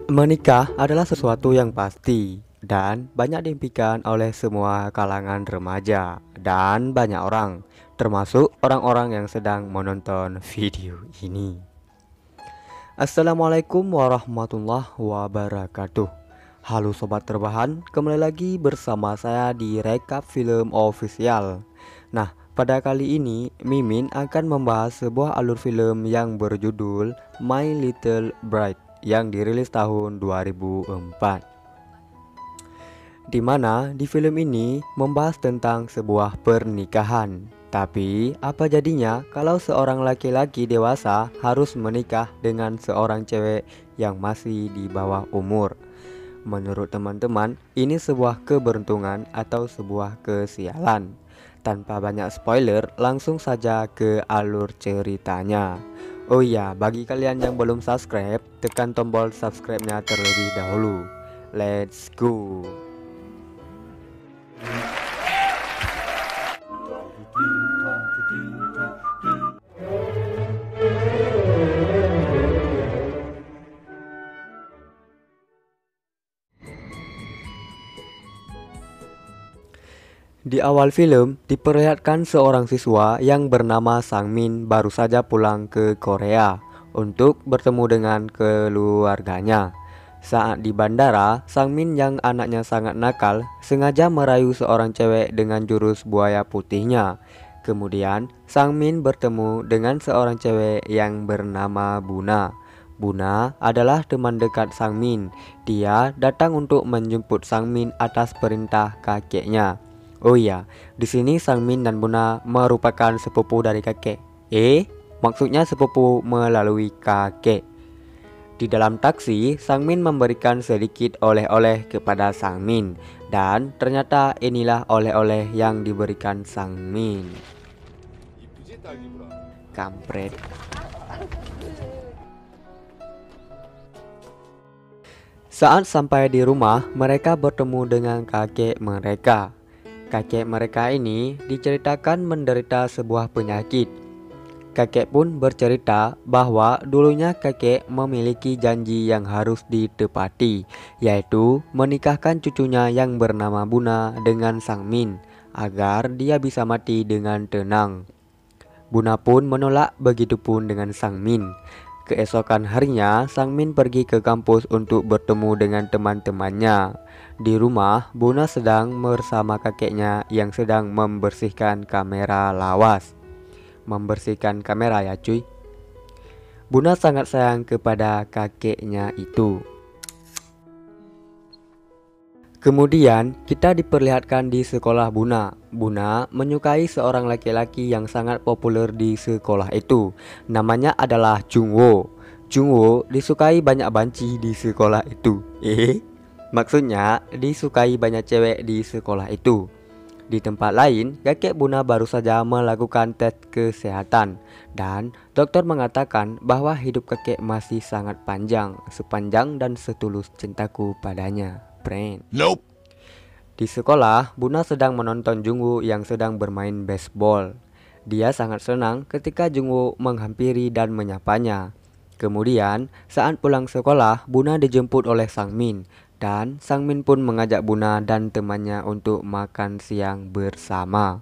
Menikah adalah sesuatu yang pasti dan banyak diimpikan oleh semua kalangan remaja dan banyak orang, termasuk orang-orang yang sedang menonton video ini. Assalamualaikum warahmatullahi wabarakatuh. Halo sobat terbahan, kembali lagi bersama saya di Rekap Film Official. Nah, pada kali ini Mimin akan membahas sebuah alur film yang berjudul My Little Bride yang dirilis tahun 2004, di mana di film ini membahas tentang sebuah pernikahan. Tapi apa jadinya kalau seorang laki-laki dewasa harus menikah dengan seorang cewek yang masih di bawah umur? Menurut teman-teman, ini sebuah keberuntungan atau sebuah kesialan? Tanpa banyak spoiler, langsung saja ke alur ceritanya. Oh iya, bagi kalian yang belum subscribe, tekan tombol subscribe-nya terlebih dahulu. Let's go. Di awal film, diperlihatkan seorang siswa yang bernama Sangmin baru saja pulang ke Korea untuk bertemu dengan keluarganya. Saat di bandara, Sangmin yang anaknya sangat nakal sengaja merayu seorang cewek dengan jurus buaya putihnya. Kemudian, Sangmin bertemu dengan seorang cewek yang bernama Buna. Buna adalah teman dekat Sangmin. Dia datang untuk menjemput Sangmin atas perintah kakeknya. Oh iya, di sini Sangmin dan Buna merupakan sepupu dari kakek. Maksudnya sepupu melalui kakek. Di dalam taksi, Sangmin memberikan sedikit oleh-oleh kepada Sangmin, dan ternyata inilah oleh-oleh yang diberikan Sangmin. Kampret. Saat sampai di rumah, mereka bertemu dengan kakek mereka. Kakek mereka ini diceritakan menderita sebuah penyakit. Kakek pun bercerita bahwa dulunya kakek memiliki janji yang harus ditepati, yaitu menikahkan cucunya yang bernama Buna dengan Sangmin agar dia bisa mati dengan tenang. Buna pun menolak, begitupun dengan Sangmin. Keesokan harinya, Sangmin pergi ke kampus untuk bertemu dengan teman-temannya. Di rumah, Buna sedang bersama kakeknya yang sedang membersihkan kamera lawas. Membersihkan kamera ya cuy. Buna sangat sayang kepada kakeknya itu. Kemudian kita diperlihatkan di sekolah Buna. Buna menyukai seorang laki-laki yang sangat populer di sekolah itu. Namanya adalah Jungwoo. Jungwoo disukai banyak banci di sekolah itu. Maksudnya disukai banyak cewek di sekolah itu. Di tempat lain, kakek Buna baru saja melakukan tes kesehatan dan dokter mengatakan bahwa hidup kakek masih sangat panjang, sepanjang dan setulus cintaku padanya. Nope. Di sekolah, Buna sedang menonton Jungwoo yang sedang bermain baseball. Dia sangat senang ketika Jungwoo menghampiri dan menyapanya. Kemudian, saat pulang sekolah, Buna dijemput oleh Sangmin. Dan Sangmin pun mengajak Buna dan temannya untuk makan siang bersama.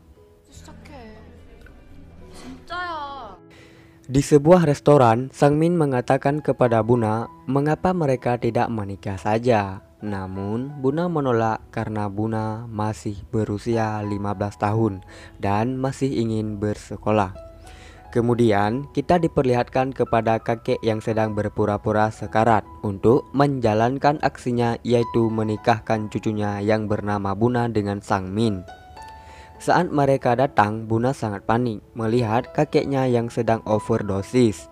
Di sebuah restoran, Sangmin mengatakan kepada Buna mengapa mereka tidak menikah saja. Namun Buna menolak karena Buna masih berusia 15 tahun dan masih ingin bersekolah. Kemudian kita diperlihatkan kepada kakek yang sedang berpura-pura sekarat untuk menjalankan aksinya, yaitu menikahkan cucunya yang bernama Buna dengan Sangmin. Saat mereka datang, Buna sangat panik melihat kakeknya yang sedang overdosis.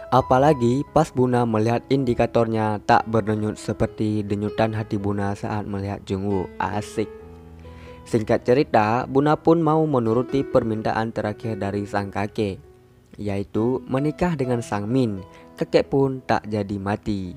Apalagi pas Buna melihat indikatornya tak berdenyut seperti denyutan hati Buna saat melihat Jungwoo. Asik. Singkat cerita, Buna pun mau menuruti permintaan terakhir dari sang kakek, yaitu menikah dengan Sangmin. Kakek pun tak jadi mati.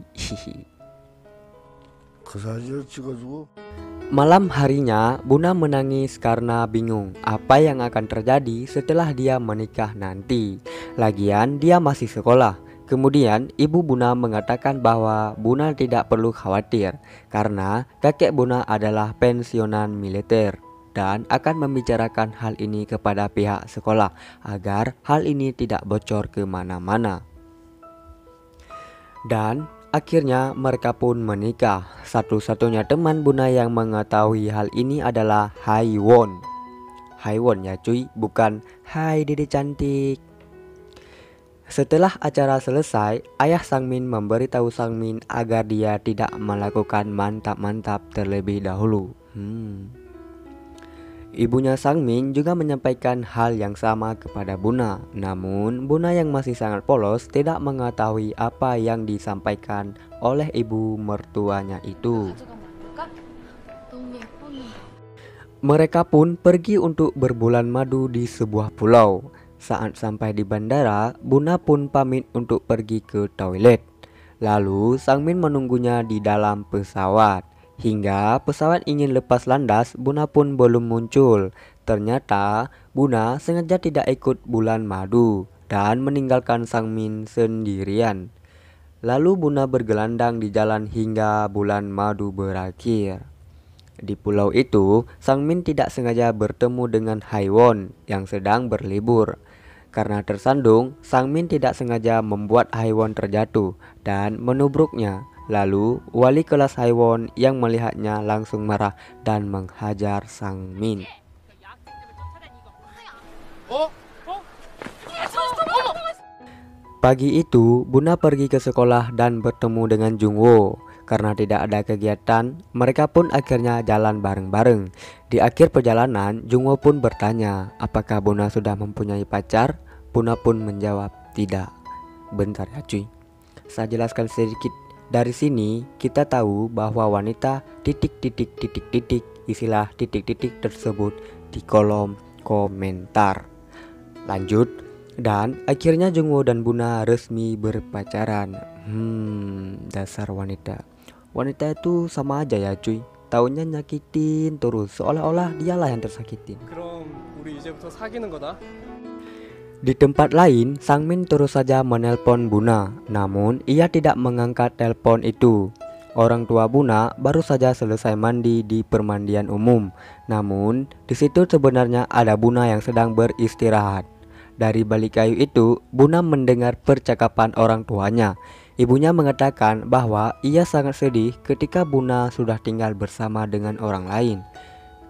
Malam harinya, Buna menangis karena bingung apa yang akan terjadi setelah dia menikah nanti. Lagian dia masih sekolah. Kemudian ibu Buna mengatakan bahwa Buna tidak perlu khawatir karena kakek Buna adalah pensiunan militer dan akan membicarakan hal ini kepada pihak sekolah agar hal ini tidak bocor kemana-mana. Dan akhirnya mereka pun menikah. Satu-satunya teman Buna yang mengetahui hal ini adalah Haiwon. Haiwon ya cuy, bukan hai dede cantik. Setelah acara selesai, ayah Sangmin memberitahu Sangmin agar dia tidak melakukan mantap-mantap terlebih dahulu. Ibunya Sangmin juga menyampaikan hal yang sama kepada Buna. Namun Buna yang masih sangat polos tidak mengetahui apa yang disampaikan oleh ibu mertuanya itu. Mereka pun pergi untuk berbulan madu di sebuah pulau. Saat sampai di bandara, Buna pun pamit untuk pergi ke toilet. Lalu Sangmin menunggunya di dalam pesawat. Hingga pesawat ingin lepas landas, Buna pun belum muncul. Ternyata Buna sengaja tidak ikut bulan madu dan meninggalkan Sangmin sendirian. Lalu Buna bergelandang di jalan hingga bulan madu berakhir. Di pulau itu, Sangmin tidak sengaja bertemu dengan Haiwon yang sedang berlibur. Karena tersandung, Sangmin tidak sengaja membuat Haiwon terjatuh dan menubruknya. Lalu, wali kelas Haiwon yang melihatnya langsung marah dan menghajar Sangmin. Pagi itu, Buna pergi ke sekolah dan bertemu dengan Jungwoo. Karena tidak ada kegiatan, mereka pun akhirnya jalan bareng-bareng. Di akhir perjalanan, Jungwoo pun bertanya, apakah Buna sudah mempunyai pacar? Buna pun menjawab, tidak. Bentar ya cuy, saya jelaskan sedikit. Dari sini kita tahu bahwa wanita titik istilah titik tersebut di kolom komentar. Lanjut. Dan akhirnya Jungwoo dan Buna resmi berpacaran. Dasar wanita. Wanita itu sama aja ya cuy. Taunya nyakitin terus, seolah-olah dialah yang tersakitin. 그럼 우리 이제부터 사귀는 거다. Di tempat lain, Sangmin terus saja menelpon Buna, namun ia tidak mengangkat telepon itu. Orang tua Buna baru saja selesai mandi di permandian umum, namun di situ sebenarnya ada Buna yang sedang beristirahat. Dari balik kayu itu, Buna mendengar percakapan orang tuanya. Ibunya mengatakan bahwa ia sangat sedih ketika Buna sudah tinggal bersama dengan orang lain.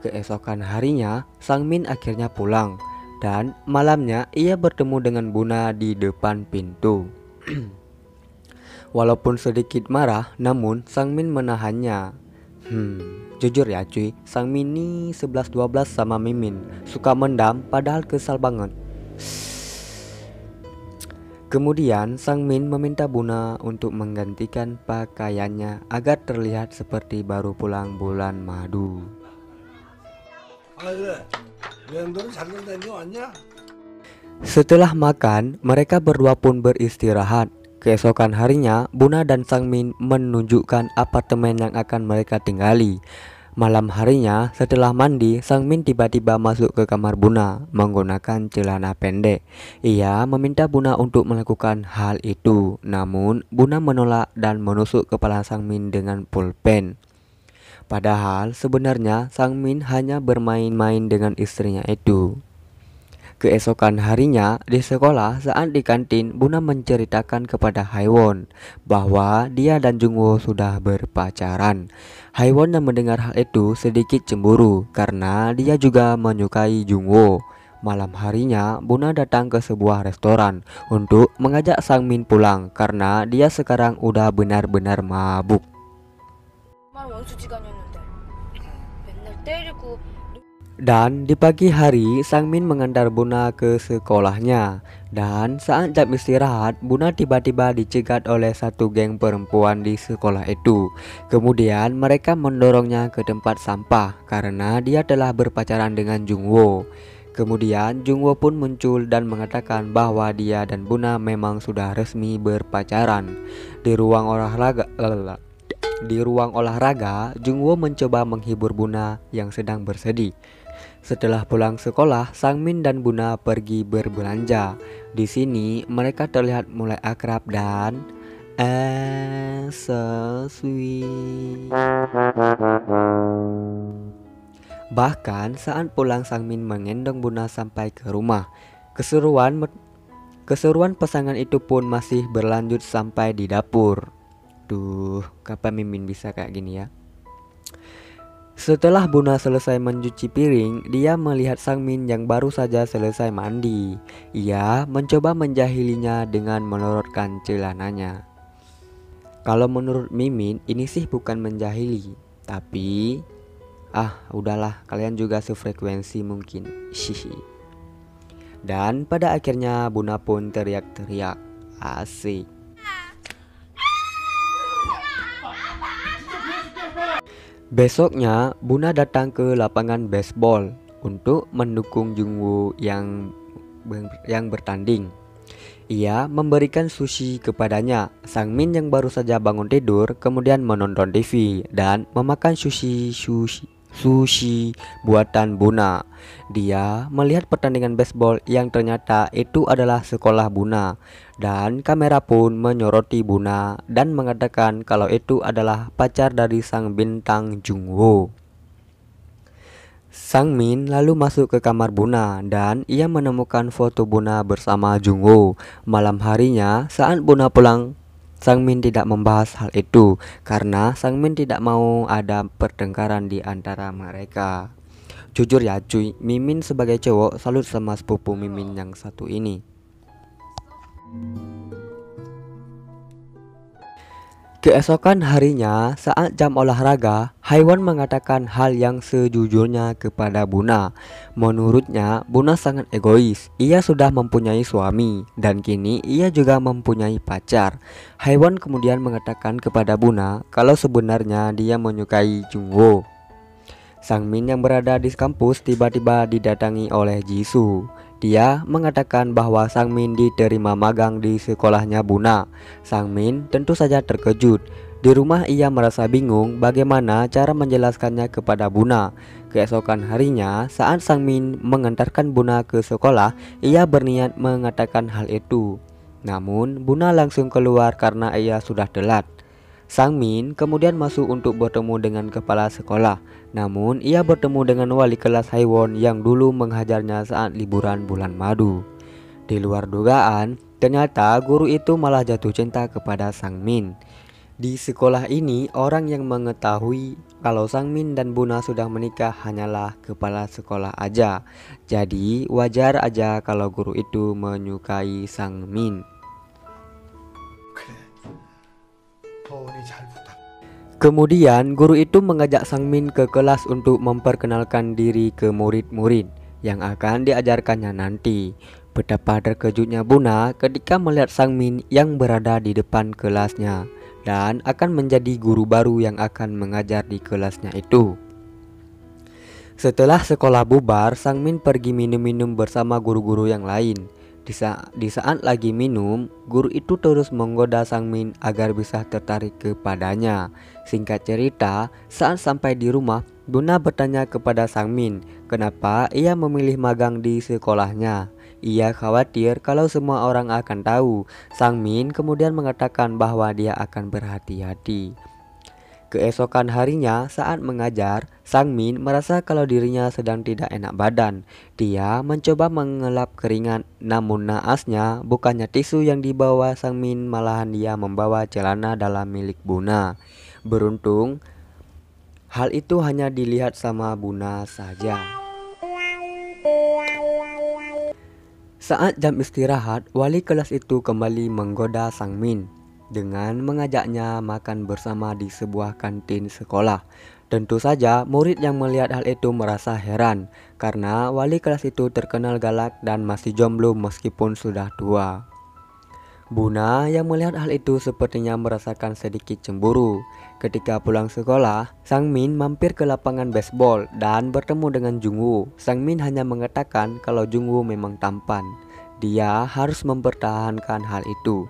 Keesokan harinya, Sangmin akhirnya pulang. Dan malamnya ia bertemu dengan Buna di depan pintu. Walaupun sedikit marah, namun Sangmin menahannya. Jujur ya cuy, Sangmin ini 11-12 sama Mimin. Suka mendam padahal kesal banget. Kemudian Sangmin meminta Buna untuk menggantikan pakaiannya agar terlihat seperti baru pulang bulan madu. Setelah makan, mereka berdua pun beristirahat. Keesokan harinya, Buna dan Sangmin menunjukkan apartemen yang akan mereka tinggali. Malam harinya, setelah mandi, Sangmin tiba-tiba masuk ke kamar Buna menggunakan celana pendek. Ia meminta Buna untuk melakukan hal itu, namun Buna menolak dan menusuk kepala Sangmin dengan pulpen. Padahal sebenarnya Sangmin hanya bermain-main dengan istrinya itu. Keesokan harinya di sekolah saat di kantin, Buna menceritakan kepada Haiwon bahwa dia dan Jungwoo sudah berpacaran. Haiwon yang mendengar hal itu sedikit cemburu karena dia juga menyukai Jungwoo. Malam harinya Buna datang ke sebuah restoran untuk mengajak Sangmin pulang karena dia sekarang udah benar-benar mabuk. Dan di pagi hari Sangmin mengantar Buna ke sekolahnya. Dan saat jam istirahat, Buna tiba-tiba dicegat oleh satu geng perempuan di sekolah itu. Kemudian mereka mendorongnya ke tempat sampah karena dia telah berpacaran dengan Jungwoo. Kemudian Jungwoo pun muncul dan mengatakan bahwa dia dan Buna memang sudah resmi berpacaran. Di ruang olahraga Di ruang olahraga, Jungwoo mencoba menghibur Buna yang sedang bersedih. Setelah pulang sekolah, Sangmin dan Buna pergi berbelanja. Di sini mereka terlihat mulai akrab dan so sweet. Bahkan saat pulang, Sangmin menggendong Buna sampai ke rumah. Keseruan pasangan itu pun masih berlanjut sampai di dapur. Duh, kapan Mimin bisa kayak gini ya? Setelah Buna selesai mencuci piring, dia melihat Sangmin yang baru saja selesai mandi. Ia mencoba menjahilinya dengan melorotkan celananya. Kalau menurut Mimin, ini sih bukan menjahili, tapi udahlah, kalian juga sefrekuensi mungkin. Dan pada akhirnya Buna pun teriak-teriak. Asik. Besoknya, Buna datang ke lapangan baseball untuk mendukung Jungwoo yang bertanding. Ia memberikan sushi kepadanya. Sangmin yang baru saja bangun tidur kemudian menonton TV dan memakan sushi buatan Buna. Dia melihat pertandingan baseball yang ternyata itu adalah sekolah Buna, dan kamera pun menyoroti Buna dan mengatakan kalau itu adalah pacar dari sang bintang Jungwoo. Sangmin lalu masuk ke kamar Buna dan ia menemukan foto Buna bersama Jungwoo. Malam harinya saat Buna pulang, Sangmin tidak membahas hal itu karena Sangmin tidak mau ada pertengkaran di antara mereka. Jujur ya cuy, Mimin sebagai cowok salut sama sepupu Mimin yang satu ini. Keesokan harinya saat jam olahraga, Haiwon mengatakan hal yang sejujurnya kepada Buna. Menurutnya, Buna sangat egois. Ia sudah mempunyai suami dan kini ia juga mempunyai pacar. Haiwon kemudian mengatakan kepada Buna kalau sebenarnya dia menyukai Jungwoo. Sangmin yang berada di kampus tiba-tiba didatangi oleh Jisoo. Dia mengatakan bahwa Sangmin diterima magang di sekolahnya Buna. Sangmin tentu saja terkejut. Di rumah ia merasa bingung bagaimana cara menjelaskannya kepada Buna. Keesokan harinya saat Sangmin mengantarkan Buna ke sekolah, ia berniat mengatakan hal itu. Namun Buna langsung keluar karena ia sudah telat. Sangmin kemudian masuk untuk bertemu dengan kepala sekolah. Namun ia bertemu dengan wali kelas Haiwon yang dulu menghajarnya saat liburan bulan madu. Di luar dugaan, ternyata guru itu malah jatuh cinta kepada Sangmin. Di sekolah ini, orang yang mengetahui kalau Sangmin dan Buna sudah menikah hanyalah kepala sekolah aja. Jadi wajar aja kalau guru itu menyukai Sangmin. Kemudian guru itu mengajak Sangmin ke kelas untuk memperkenalkan diri ke murid-murid yang akan diajarkannya nanti. Betapa terkejutnya Buna ketika melihat Sangmin yang berada di depan kelasnya dan akan menjadi guru baru yang akan mengajar di kelasnya itu. Setelah sekolah bubar, Sangmin pergi minum-minum bersama guru-guru yang lain. Di saat lagi minum, guru itu terus menggoda Sangmin agar bisa tertarik kepadanya. Singkat cerita, saat sampai di rumah, Buna bertanya kepada Sangmin kenapa ia memilih magang di sekolahnya. Ia khawatir kalau semua orang akan tahu. Sangmin kemudian mengatakan bahwa dia akan berhati-hati. Keesokan harinya saat mengajar, Sangmin merasa kalau dirinya sedang tidak enak badan. Dia mencoba mengelap keringat, namun naasnya bukannya tisu yang dibawa Sangmin, malahan dia membawa celana dalam milik Buna. Beruntung hal itu hanya dilihat sama Buna saja. Saat jam istirahat, wali kelas itu kembali menggoda Sangmin dengan mengajaknya makan bersama di sebuah kantin sekolah. Tentu saja murid yang melihat hal itu merasa heran karena wali kelas itu terkenal galak dan masih jomblo meskipun sudah tua. Buna yang melihat hal itu sepertinya merasakan sedikit cemburu. Ketika pulang sekolah, Sangmin mampir ke lapangan baseball dan bertemu dengan Jungwoo. Sangmin hanya mengatakan kalau Jungwoo memang tampan. Dia harus mempertahankan hal itu.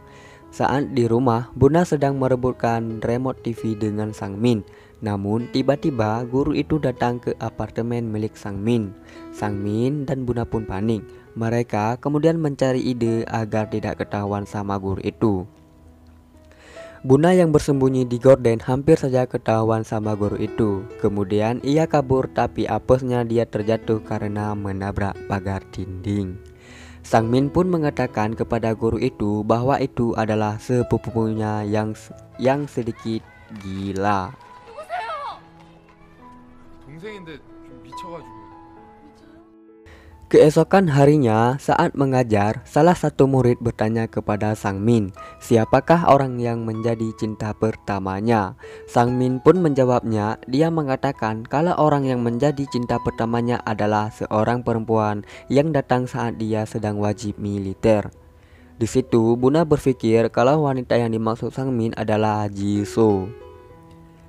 Saat di rumah, Buna sedang merebutkan remote TV dengan Sang Min. Namun tiba-tiba guru itu datang ke apartemen milik Sang Min. Sang Min dan Buna pun panik. Mereka kemudian mencari ide agar tidak ketahuan sama guru itu. Buna yang bersembunyi di gorden hampir saja ketahuan sama guru itu. Kemudian ia kabur, tapi apesnya dia terjatuh karena menabrak pagar dinding. Sang Min pun mengatakan kepada guru itu bahwa itu adalah sepupunya yang sedikit gila. 동생인데 좀 미쳐가지고. Keesokan harinya, saat mengajar, salah satu murid bertanya kepada Sang Min, siapakah orang yang menjadi cinta pertamanya? Sang Min pun menjawabnya. Dia mengatakan kalau orang yang menjadi cinta pertamanya adalah seorang perempuan yang datang saat dia sedang wajib militer. Di situ, Buna berpikir kalau wanita yang dimaksud Sang Min adalah Jisoo.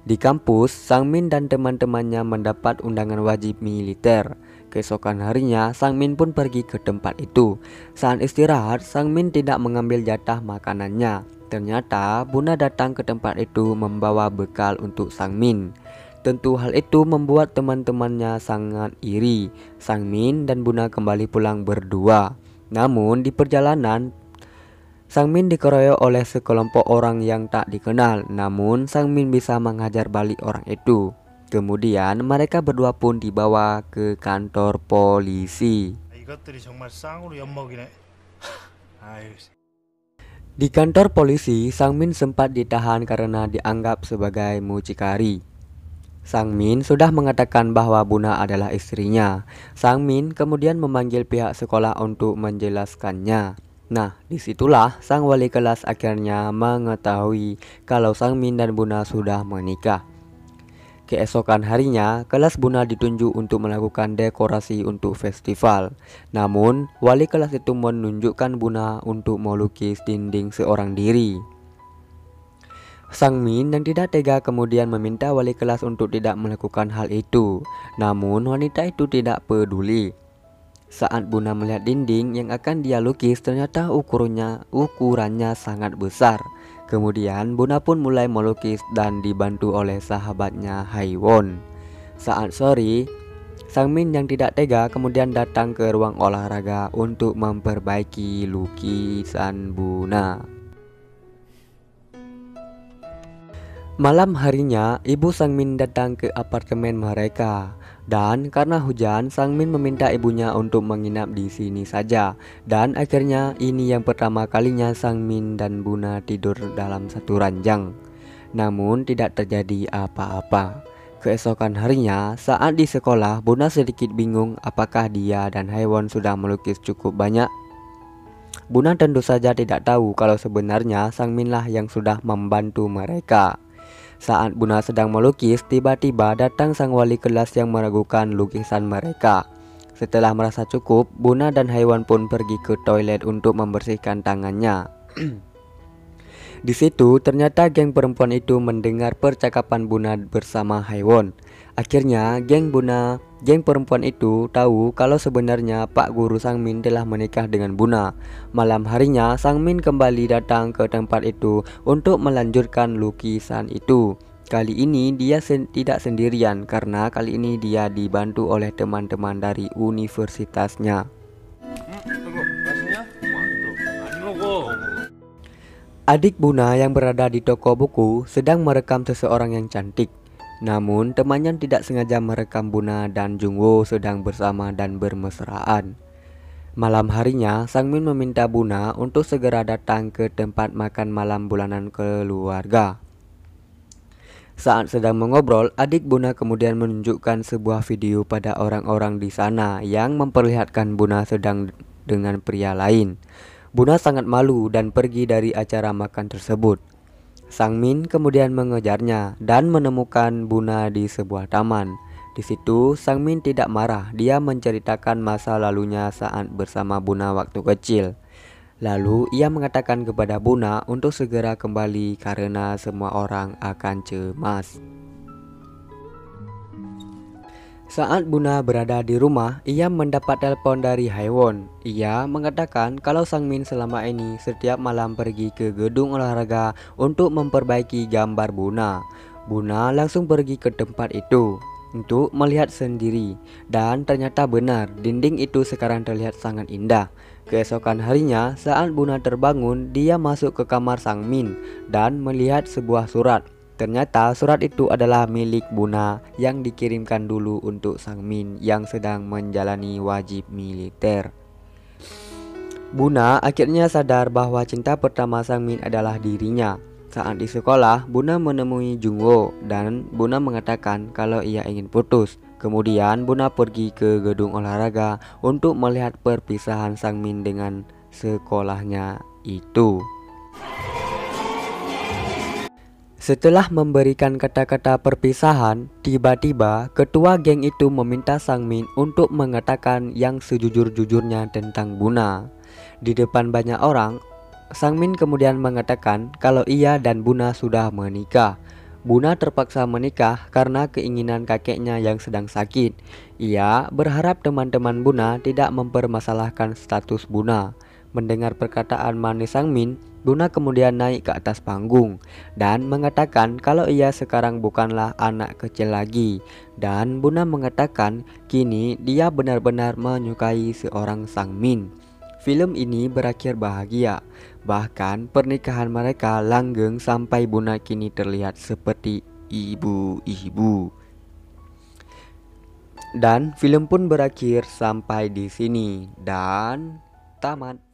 Di kampus, Sang Min dan teman-temannya mendapat undangan wajib militer. Keesokan harinya, Sang Min pun pergi ke tempat itu. Saat istirahat, Sang Min tidak mengambil jatah makanannya. Ternyata Buna datang ke tempat itu membawa bekal untuk Sang Min. Tentu hal itu membuat teman-temannya sangat iri. Sang Min dan Buna kembali pulang berdua. Namun di perjalanan, Sang Min dikeroyok oleh sekelompok orang yang tak dikenal. Namun Sang Min bisa menghajar balik orang itu. Kemudian mereka berdua pun dibawa ke kantor polisi. 이것들이 정말 쌍으로 엿먹이네. 아유. Di kantor polisi, Sang Min sempat ditahan karena dianggap sebagai mucikari. Sang Min sudah mengatakan bahwa Buna adalah istrinya. Sang Min kemudian memanggil pihak sekolah untuk menjelaskannya. Nah, disitulah sang wali kelas akhirnya mengetahui kalau Sang Min dan Buna sudah menikah. Keesokan harinya, kelas Buna ditunjuk untuk melakukan dekorasi untuk festival. Namun, wali kelas itu menunjukkan Buna untuk melukis dinding seorang diri. Sang Min yang tidak tega kemudian meminta wali kelas untuk tidak melakukan hal itu. Namun, wanita itu tidak peduli. Saat Buna melihat dinding yang akan dia lukis, ternyata ukurannya sangat besar. Kemudian Buna pun mulai melukis dan dibantu oleh sahabatnya Haiwon. Saat sore, Sang Min yang tidak tega kemudian datang ke ruang olahraga untuk memperbaiki lukisan Buna. Malam harinya, ibu Sang Min datang ke apartemen mereka. Dan karena hujan, Sang Min meminta ibunya untuk menginap di sini saja. Dan akhirnya ini yang pertama kalinya Sang Min dan Buna tidur dalam satu ranjang. Namun tidak terjadi apa-apa. Keesokan harinya, saat di sekolah, Buna sedikit bingung apakah dia dan Haiwon sudah melukis cukup banyak. Buna tentu saja tidak tahu kalau sebenarnya Sang Min lah yang sudah membantu mereka. Saat Buna sedang melukis, tiba-tiba datang sang wali kelas yang meragukan lukisan mereka. Setelah merasa cukup, Buna dan Haiwon pun pergi ke toilet untuk membersihkan tangannya. Di situ ternyata geng perempuan itu mendengar percakapan Buna bersama Haiwon. Akhirnya geng perempuan itu tahu kalau sebenarnya Pak Guru Sang Min telah menikah dengan Buna. Malam harinya Sang Min kembali datang ke tempat itu untuk melanjutkan lukisan itu. Kali ini dia tidak sendirian karena kali ini dia dibantu oleh teman-teman dari universitasnya. Adik Buna yang berada di toko buku sedang merekam seseorang yang cantik. Namun temannya tidak sengaja merekam Buna dan Jungwoo sedang bersama dan bermesraan. Malam harinya, Sang Min meminta Buna untuk segera datang ke tempat makan malam bulanan keluarga. Saat sedang mengobrol, adik Buna kemudian menunjukkan sebuah video pada orang-orang di sana yang memperlihatkan Buna sedang dengan pria lain. Buna sangat malu dan pergi dari acara makan tersebut. Sang Min kemudian mengejarnya dan menemukan Buna di sebuah taman. Di situ Sang Min tidak marah, dia menceritakan masa lalunya saat bersama Buna waktu kecil. Lalu ia mengatakan kepada Buna untuk segera kembali karena semua orang akan cemas. Saat Buna berada di rumah, ia mendapat telepon dari Haewon. Ia mengatakan kalau Sang Min selama ini setiap malam pergi ke gedung olahraga untuk memperbaiki gambar Buna. Buna langsung pergi ke tempat itu untuk melihat sendiri, dan ternyata benar, dinding itu sekarang terlihat sangat indah. Keesokan harinya, saat Buna terbangun, dia masuk ke kamar Sang Min dan melihat sebuah surat. Ternyata surat itu adalah milik Buna yang dikirimkan dulu untuk Sang Min yang sedang menjalani wajib militer. Buna akhirnya sadar bahwa cinta pertama Sang Min adalah dirinya. Saat di sekolah, Buna menemui Jungwoo dan Buna mengatakan kalau ia ingin putus. Kemudian Buna pergi ke gedung olahraga untuk melihat perpisahan Sang Min dengan sekolahnya itu. Setelah memberikan kata-kata perpisahan, tiba-tiba ketua geng itu meminta Sang Min untuk mengatakan yang sejujur-jujurnya tentang Buna. Di depan banyak orang, Sang Min kemudian mengatakan kalau ia dan Buna sudah menikah. Buna terpaksa menikah karena keinginan kakeknya yang sedang sakit. Ia berharap teman-teman Buna tidak mempermasalahkan status Buna. Mendengar perkataan manis Sang Min, Buna kemudian naik ke atas panggung dan mengatakan kalau ia sekarang bukanlah anak kecil lagi. Dan Buna mengatakan kini dia benar-benar menyukai seorang Sang Min. Film ini berakhir bahagia. Bahkan pernikahan mereka langgeng sampai Buna kini terlihat seperti ibu-ibu. Dan film pun berakhir sampai di sini dan tamat.